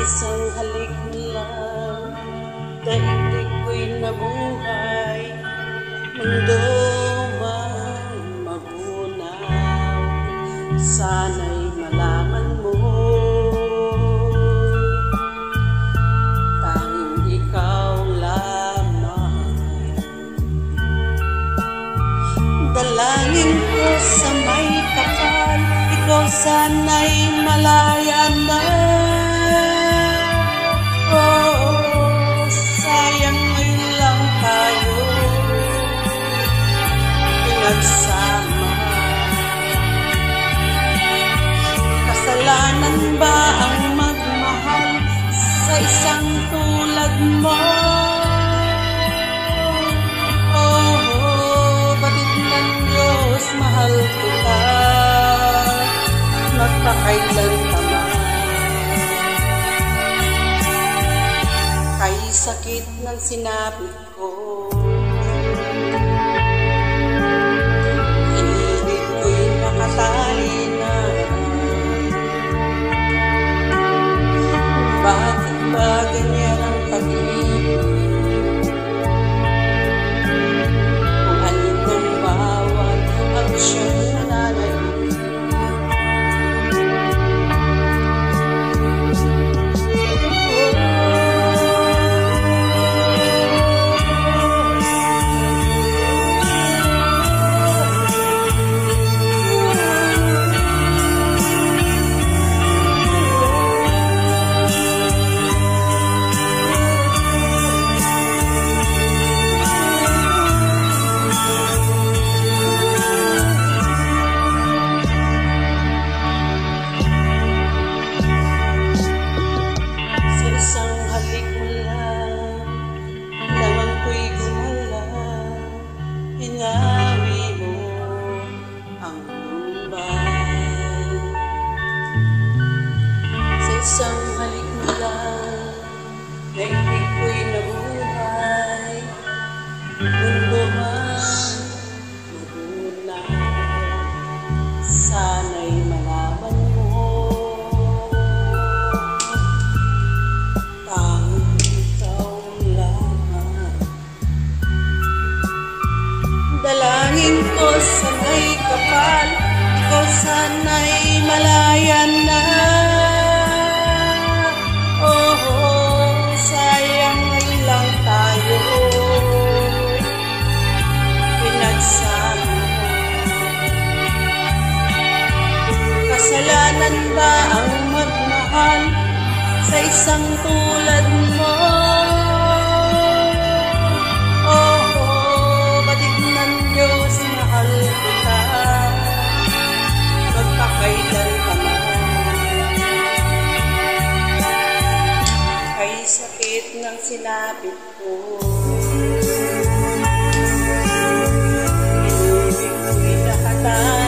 isang halik mo lang, daigdig ko'y nabuhay, mundo mang magunaw, sana'y malaman mo, tanging ikaw lamang. Dalangin ko sa may kapal, ikaw sana'y malaya na. Nagsama, kasalanan ba ang magmahal sa isang tulad mo? Oh, batid ng Diyos, mahal kita, magpakailan ka man. Kay sakit ng sinabi ko, bakit ba ganyan ang pag-ibig? Kung alin ng bawat aksyon na nananalig, inawi mo ang lumbay. Sa isang halik mo lang, daigdig ko'y nabuhay, mundo man magunaw, sana'y malaman mo, tanging ikaw lamang. Dalangin ko sa may kapal, ikaw sana'y malaya na. Oh, sayang ngayon lang tayo pinagsama. Kasalanan ba ang magmahal sa isang tulad mo? Magpakailan ka man. Kay sakit ng sinapit ko, inibig ko'y nakatayo.